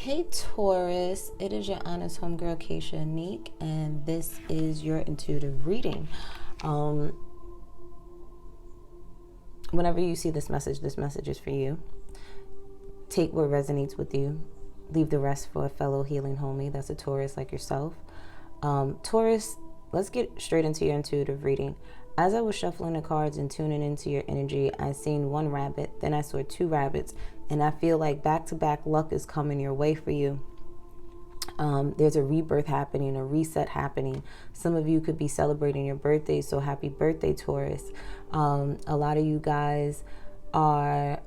Hey Taurus, it is your honest homegirl Kᴏᴜ, and this is your intuitive reading. Whenever you see this message is for you. Take what resonates with you. Leave the rest for a fellow healing homie that's a Taurus like yourself. Taurus, let's get straight into your intuitive reading. As I was shuffling the cards and tuning into your energy, I seen one rabbit, then I saw two rabbits, and I feel like back-to-back luck is coming your way for you. There's a rebirth happening, a reset happening. Some of you could be celebrating your birthday, so happy birthday, Taurus. A lot of you guys are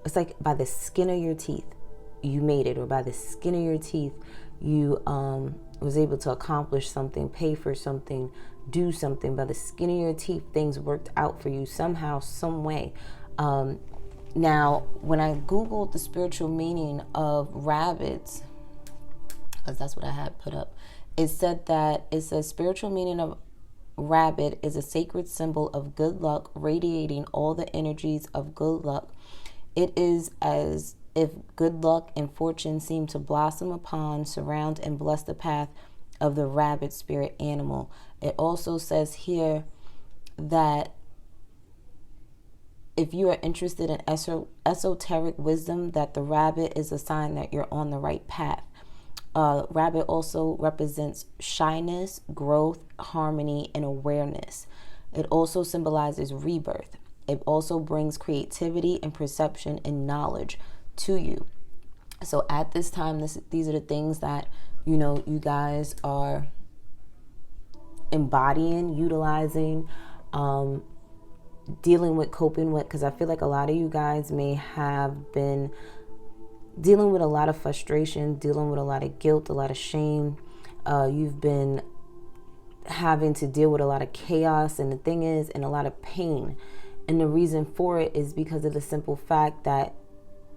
it's like by the skin of your teeth, you made it, or by the skin of your teeth, you was able to accomplish something, pay for something, do something. By the skin of your teeth, things worked out for you somehow, some way. Now, when I Googled the spiritual meaning of rabbits, because that's what I had put up, it says spiritual meaning of rabbit is a sacred symbol of good luck, radiating all the energies of good luck. It is as if good luck and fortune seem to blossom upon, surround, and bless the path of the rabbit spirit animal. It also says here that if you are interested in esoteric wisdom, that the rabbit is a sign that you're on the right path. Rabbit also represents shyness, growth, harmony, and awareness. It also symbolizes rebirth. It also brings creativity and perception and knowledge to you. So at this time, these are the things that, you guys are embodying, utilizing, dealing with, coping with, because I feel like a lot of you guys may have been dealing with a lot of frustration, dealing with a lot of guilt, a lot of shame. You've been having to deal with a lot of chaos, and the thing is, and a lot of pain. And the reason for it is because of the simple fact that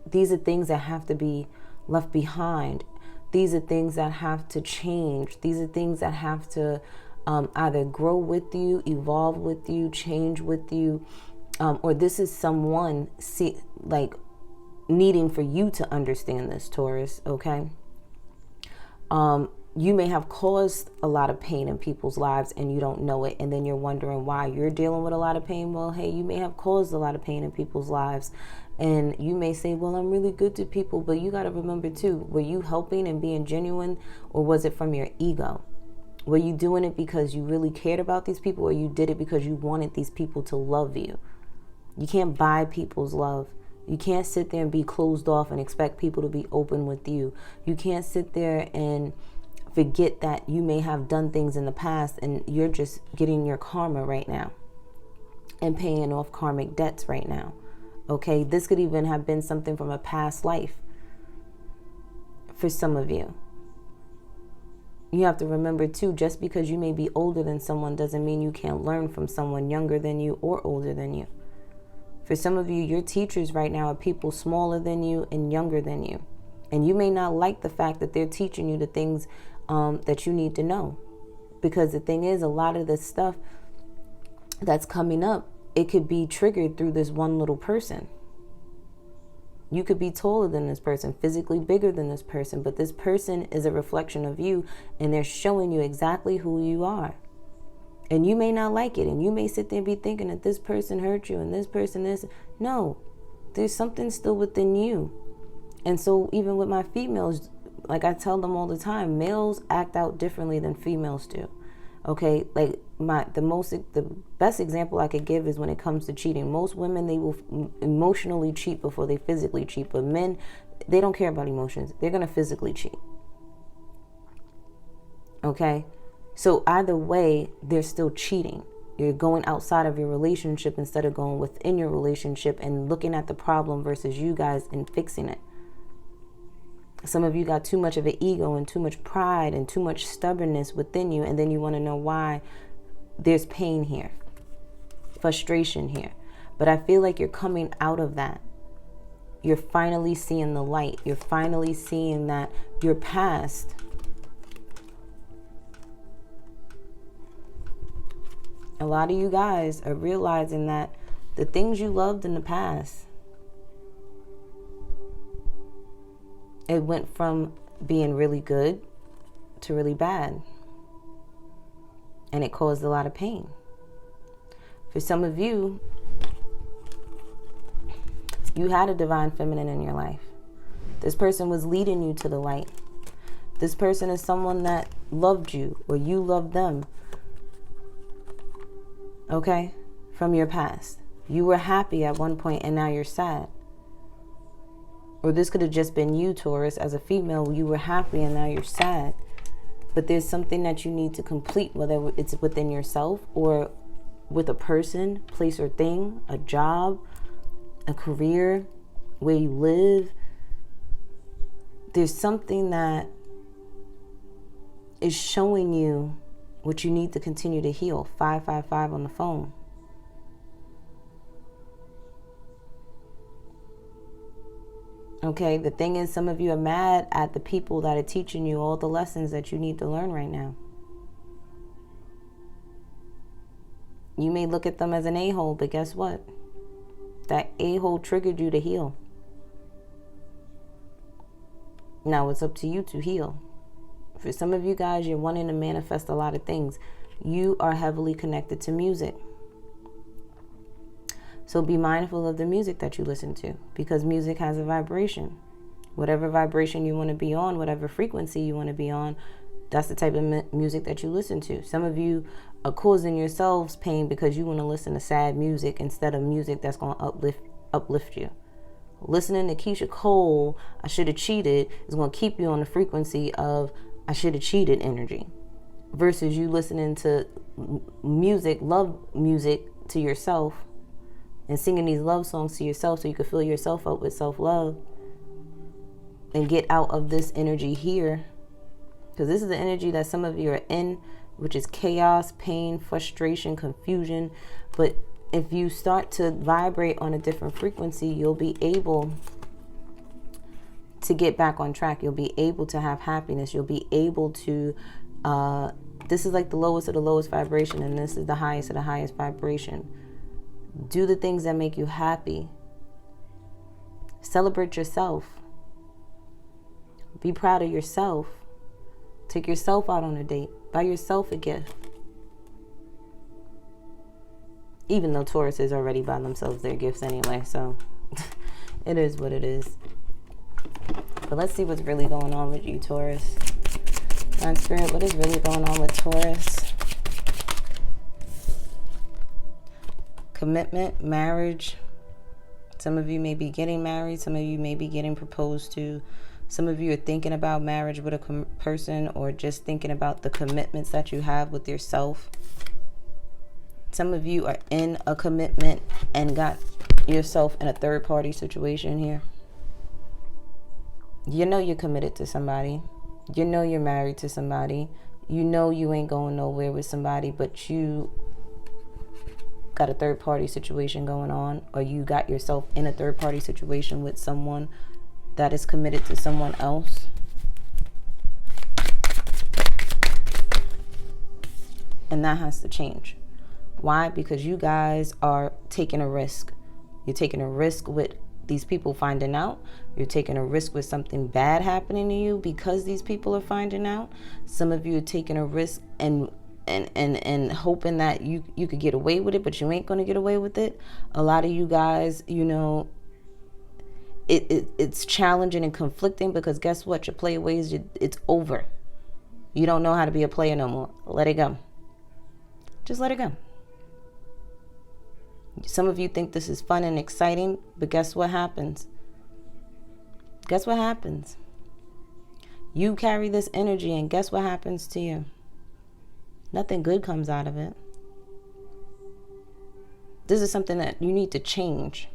these are things that have to be left behind. These are things that have to change. These are things that have to either grow with you, evolve with you, change with you, or this is someone needing for you to understand this, Taurus, okay? You may have caused a lot of pain in people's lives and you don't know it, and then you're wondering why you're dealing with a lot of pain. Well, hey, you may have caused a lot of pain in people's lives, and you may say, well, I'm really good to people, but you got to remember too, were you helping and being genuine, or was it from your ego? Were you doing it because you really cared about these people, or you did it because you wanted these people to love you? You can't buy people's love. You can't sit there and be closed off and expect people to be open with you. You can't sit there and forget that you may have done things in the past and you're just getting your karma right now and paying off karmic debts right now. Okay, this could even have been something from a past life for some of you. You have to remember too, just because you may be older than someone doesn't mean you can't learn from someone younger than you or older than you. For some of you, your teachers right now are people smaller than you and younger than you. And you may not like the fact that they're teaching you the things that you need to know. Because the thing is, a lot of the stuff that's coming up, it could be triggered through this one little person. You could be taller than this person, physically bigger than this person, but this person is a reflection of you, and they're showing you exactly who you are. And you may not like it, and you may sit there and be thinking that this person hurt you and this person is. No, there's something still within you. And so even with my females, like I tell them all the time, males act out differently than females do. Okay, like the best example I could give is when it comes to cheating. Most women, they will emotionally cheat before they physically cheat, but men, they don't care about emotions. They're going to physically cheat. Okay, so either way, they're still cheating. You're going outside of your relationship instead of going within your relationship and looking at the problem versus you guys and fixing it. Some of you got too much of an ego and too much pride and too much stubbornness within you, and then you want to know why there's pain here, frustration here. But I feel like you're coming out of that. You're finally seeing the light. You're finally seeing that your past a lot of you guys are realizing that The things you loved in the past, it went from being really good to really bad. And it caused a lot of pain. For some of you, you had a divine feminine in your life. This person was leading you to the light. This person is someone that loved you, or you loved them. Okay? From your past. You were happy at one point and now you're sad. Or this could have just been you, Taurus, as a female. You were happy and now you're sad. But there's something that you need to complete, whether it's within yourself or with a person, place or thing, a job, a career, where you live. There's something that is showing you what you need to continue to heal. 555 on the phone. Okay, the thing is, some of you are mad at the people that are teaching you all the lessons that you need to learn right now. You may look at them as an a-hole, but guess what? That a-hole triggered you to heal. Now it's up to you to heal. For some of you guys, you're wanting to manifest a lot of things. You are heavily connected to music. So be mindful of the music that you listen to, because music has a vibration. Whatever vibration you want to be on, whatever frequency you want to be on, that's the type of music that you listen to. Some of you are causing yourselves pain because you want to listen to sad music instead of music that's going to uplift you. Listening to Keyshia Cole, I should have cheated, is going to keep you on the frequency of I should have cheated energy, versus you listening to music, love music to yourself, and singing these love songs to yourself so you can fill yourself up with self-love and get out of this energy here. Because this is the energy that some of you are in, which is chaos, pain, frustration, confusion. But if you start to vibrate on a different frequency, you'll be able to get back on track. You'll be able to have happiness. You'll be able to, this is like the lowest of the lowest vibration, and this is the highest of the highest vibration. Do the things that make you happy. Celebrate yourself. Be proud of yourself. Take yourself out on a date. Buy yourself a gift. Even though Tauruses already buy themselves their gifts anyway, so it is what it is. But let's see what's really going on with you, Taurus. Divine Spirit, what is really going on with Taurus? Commitment, marriage. Some of you may be getting married. Some of you may be getting proposed to. Some of you are thinking about marriage with a person, or just thinking about the commitments that you have with yourself. Some of you are in a commitment and got yourself in a third-party situation here. You know you're committed to somebody. You know you're married to somebody. You know you ain't going nowhere with somebody, but you got a third-party situation going on, or you got yourself in a third-party situation with someone that is committed to someone else. And that has to change. Why? Because you guys are taking a risk. You're taking a risk with these people finding out. You're taking a risk with something bad happening to you because these people are finding out. Some of you are taking a risk and hoping that you could get away with it, but you ain't going to get away with it. A lot of you guys, you know, it's challenging and conflicting, because guess what? Your play ways, it's over. You don't know how to be a player no more. Let it go. Just let it go. Some of you think this is fun and exciting, but guess what happens? Guess what happens? You carry this energy, and guess what happens to you? Nothing good comes out of it. This is something that you need to change.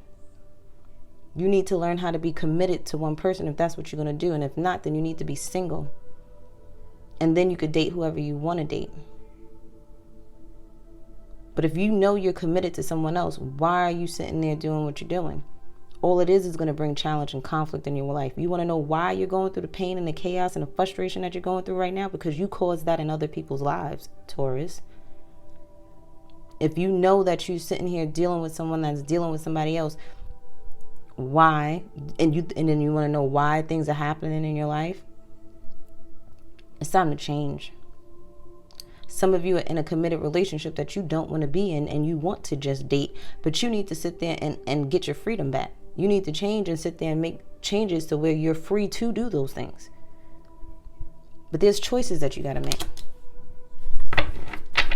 You need to learn how to be committed to one person if that's what you're going to do. And if not, then you need to be single. And then you could date whoever you want to date. But if you know you're committed to someone else, why are you sitting there doing what you're doing? All it is going to bring challenge and conflict in your life. You want to know why you're going through the pain and the chaos and the frustration that you're going through right now? Because you caused that in other people's lives, Taurus. If you know that you're sitting here dealing with someone that's dealing with somebody else, why? And then you want to know why things are happening in your life. It's time to change. Some of you are in a committed relationship that you don't want to be in, and you want to just date, but you need to sit there and get your freedom back. You need to change and sit there and make changes to where you're free to do those things. But there's choices that you got to make.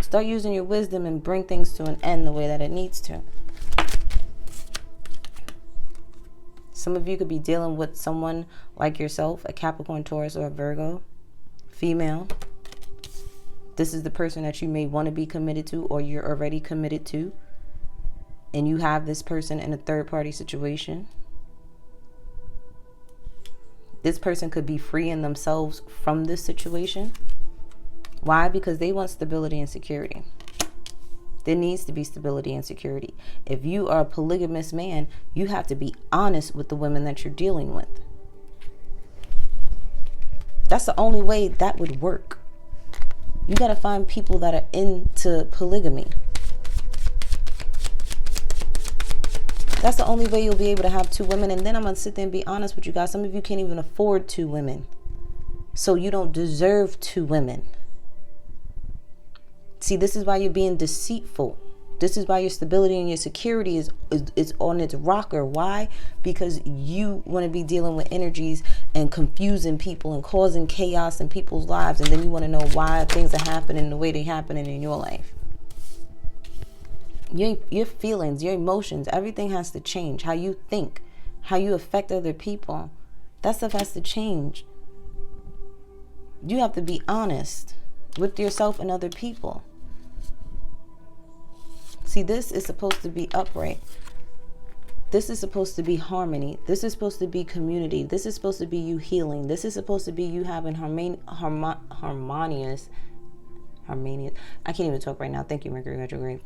Start using your wisdom and bring things to an end the way that it needs to. Some of you could be dealing with someone like yourself, a Capricorn, Taurus, or a Virgo, female. This is the person that you may want to be committed to, or you're already committed to. And you have this person in a third-party situation. This person could be freeing themselves from this situation. Why? Because they want stability and security. There needs to be stability and security. If you are a polygamous man, you have to be honest with the women that you're dealing with. That's the only way that would work. You got to find people that are into polygamy. That's the only way you'll be able to have two women. And then I'm going to sit there and be honest with you guys. Some of you can't even afford two women. So you don't deserve two women. See, this is why you're being deceitful. This is why your stability and your security is on its rocker. Why? Because you want to be dealing with energies and confusing people and causing chaos in people's lives. And then you want to know why things are happening the way they're happening in your life. Your feelings, your emotions, everything has to change. How you think, how you affect other people. That stuff has to change. You have to be honest with yourself and other people. See, this is supposed to be upright. This is supposed to be harmony. This is supposed to be community. This is supposed to be you healing. This is supposed to be you having harmonious. I can't even talk right now. Thank you, Mercury retrograde.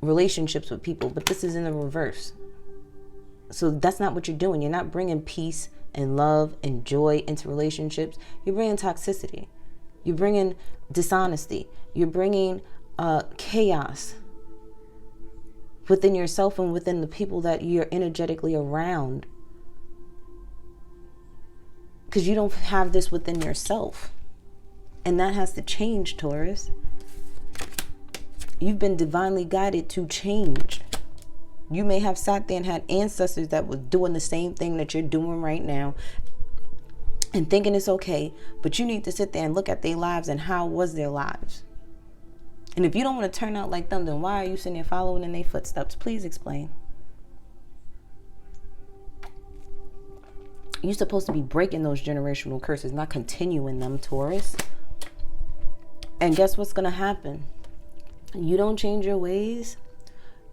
Relationships with people, but this is in the reverse. So that's not what you're doing. You're not bringing peace and love and joy into relationships. You're bringing toxicity. You're bringing dishonesty. You're bringing chaos within yourself and within the people that you're energetically around. Because you don't have this within yourself. And that has to change, Taurus. You've been divinely guided to change. You may have sat there and had ancestors that were doing the same thing that you're doing right now and thinking it's okay, but you need to sit there and look at their lives and how was their lives. And if you don't want to turn out like them, then why are you sitting there following in their footsteps? Please explain. You're supposed to be breaking those generational curses, not continuing them, Taurus. And guess what's going to happen? You don't change your ways.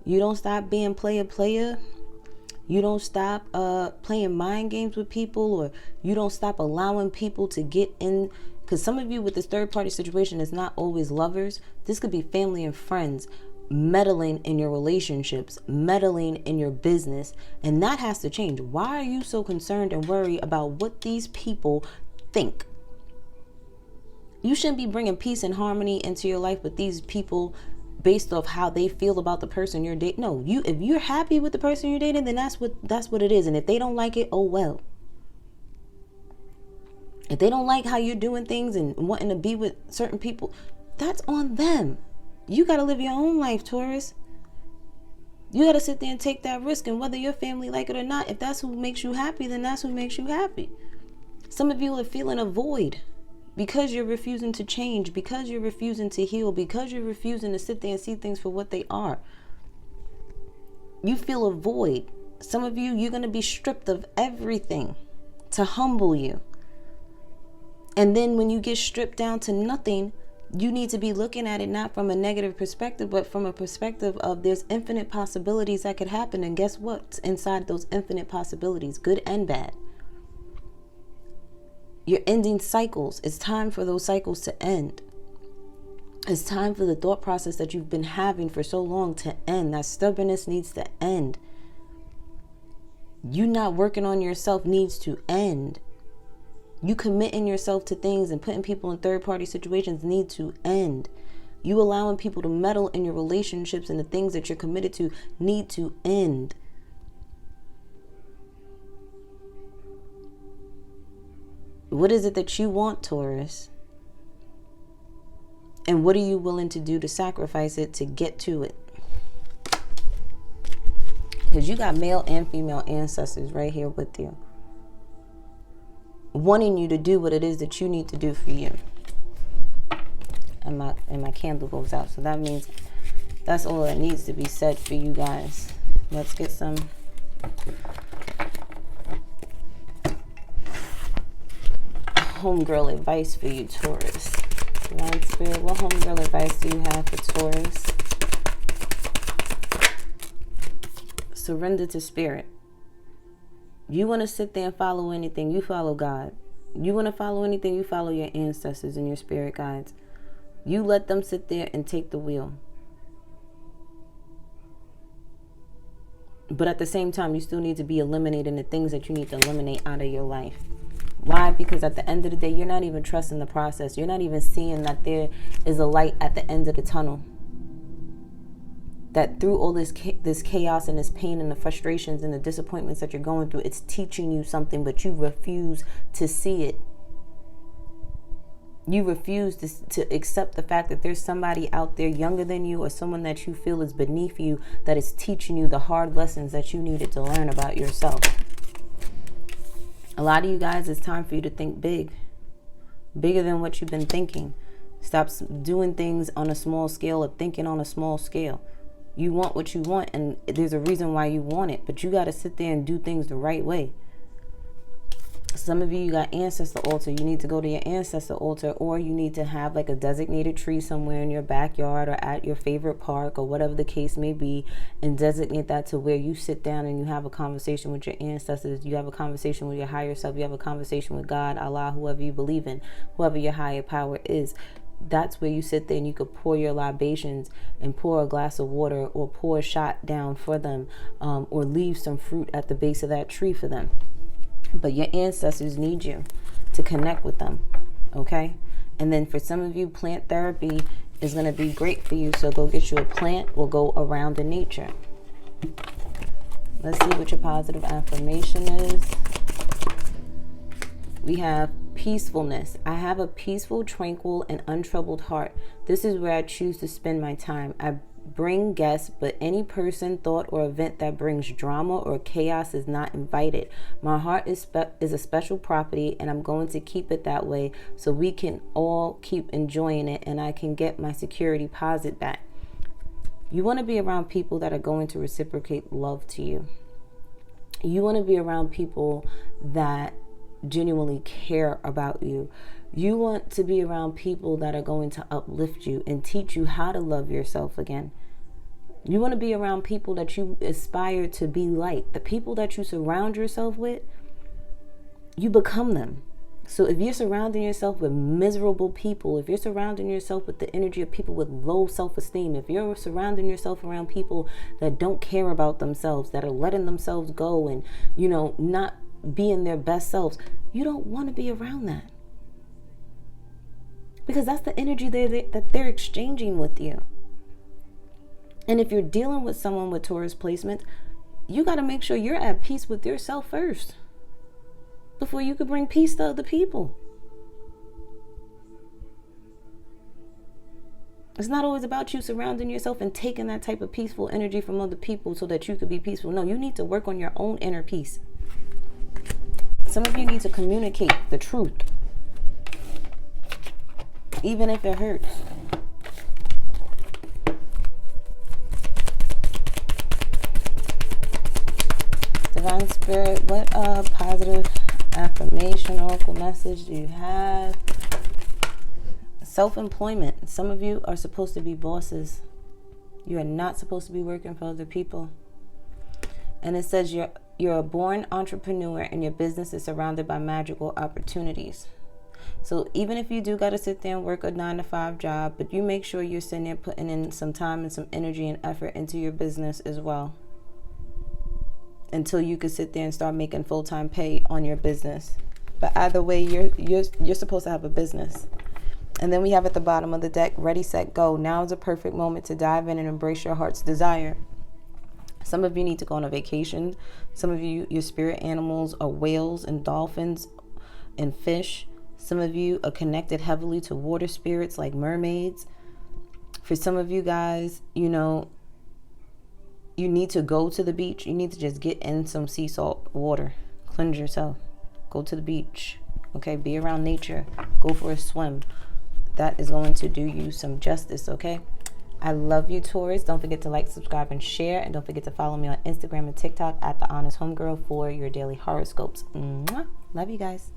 You don't stop being player. You don't stop playing mind games with people, or you don't stop allowing people to get in. Because some of you with this third party situation is not always lovers. This could be family and friends meddling in your relationships, meddling in your business. And that has to change. Why are you so concerned and worried about what these people think? You shouldn't be bringing peace and harmony into your life with these people based off how they feel about the person you're dating. No, if you're happy with the person you're dating, then that's what it is. And if they don't like it, oh well. If they don't like how you're doing things and wanting to be with certain people, that's on them. You got to live your own life, Taurus. You got to sit there and take that risk. And whether your family like it or not, if that's who makes you happy, then that's who makes you happy. Some of you are feeling a void because you're refusing to change, because you're refusing to heal, because you're refusing to sit there and see things for what they are. You feel a void. Some of you, you're going to be stripped of everything to humble you. And then when you get stripped down to nothing, you need to be looking at it not from a negative perspective, but from a perspective of there's infinite possibilities that could happen. And guess what's inside those infinite possibilities, good and bad? You're ending cycles. It's time for those cycles to end. It's time for the thought process that you've been having for so long to end. That stubbornness needs to end. You not working on yourself needs to end. You committing yourself to things and putting people in third-party situations need to end. You allowing people to meddle in your relationships, and the things that you're committed to need to end. What is it that you want, Taurus? And what are you willing to do to sacrifice it to get to it? Because you got male and female ancestors right here with you, wanting you to do what it is that you need to do for you. And my candle goes out, so that means that's all that needs to be said for you guys. Let's get some homegirl advice for you, Taurus. Divine Spirit, what homegirl advice do you have for Taurus? Surrender to spirit. You want to sit there and follow anything, you follow God. You want to follow anything, you follow your ancestors and your spirit guides. You let them sit there and take the wheel. But at the same time, you still need to be eliminating the things that you need to eliminate out of your life. Why? Because at the end of the day, you're not even trusting the process. You're not even seeing that there is a light at the end of the tunnel. That through all this chaos and this pain and the frustrations and the disappointments that you're going through, it's teaching you something, but you refuse to see it. You refuse to accept the fact that there's somebody out there younger than you, or someone that you feel is beneath you, that is teaching you the hard lessons that you needed to learn about yourself. A lot of you guys, it's time for you to think big. Bigger than what you've been thinking. Stop doing things on a small scale or thinking on a small scale. You want what you want, and there's a reason why you want it, but you got to sit there and do things the right way. Some of you got ancestor altar. You need to go to your ancestor altar, or you need to have like a designated tree somewhere in your backyard or at your favorite park or whatever the case may be, and designate that to where you sit down and you have a conversation with your ancestors. You have a conversation with your higher self. You have a conversation with God, Allah, whoever you believe in, whoever your higher power is. That's where you sit there and you could pour your libations and pour a glass of water or pour a shot down for them, or leave some fruit at the base of that tree for them. But your ancestors need you to connect with them, okay? And then for some of you, plant therapy is going to be great for you. So go get you a plant or go around in nature. Let's see what your positive affirmation is. We have peacefulness. I have a peaceful, tranquil, and untroubled heart. This is where I choose to spend my time. I bring guests, but any person, thought, or event that brings drama or chaos is not invited. My heart is a special property, and I'm going to keep it that way so we can all keep enjoying it and I can get my security deposit back. You want to be around people that are going to reciprocate love to you. You want to be around people that genuinely care about you. You want to be around people that are going to uplift you and teach you how to love yourself again. You want to be around people that you aspire to be like. The people that you surround yourself with, you become them. So if you're surrounding yourself with miserable people, if you're surrounding yourself with the energy of people with low self-esteem, if you're surrounding yourself around people that don't care about themselves, that are letting themselves go and, not being their best selves, you don't want to be around that. Because that's the energy that they're exchanging with you. And if you're dealing with someone with Taurus placement, you got to make sure you're at peace with yourself first before you can bring peace to other people. It's not always about you surrounding yourself and taking that type of peaceful energy from other people so that you could be peaceful. No, you need to work on your own inner peace. Some of you need to communicate the truth, even if it hurts. Divine Spirit, what positive affirmation, oracle message do you have? Self-employment. Some of you are supposed to be bosses. You are not supposed to be working for other people. And it says you're a born entrepreneur and your business is surrounded by magical opportunities. So even if you do got to sit there and work a 9-to-5 job, but you make sure you're sitting there putting in some time and some energy and effort into your business as well, until you can sit there and start making full-time pay on your business. But either way, you're supposed to have a business. And then we have at the bottom of the deck, ready, set, go. Now is a perfect moment to dive in and embrace your heart's desire. Some of you need to go on a vacation. Some of you, your spirit animals are whales and dolphins and fish. Some of you are connected heavily to water spirits like mermaids. For some of you guys, you know, you need to go to the beach. You need to just get in some sea salt water. Cleanse yourself. Go to the beach. Okay, be around nature. Go for a swim. That is going to do you some justice, okay? I love you, Taurus. Don't forget to like, subscribe, and share. And don't forget to follow me on Instagram and TikTok at The Honest Homegirl for your daily horoscopes. Mwah. Love you guys.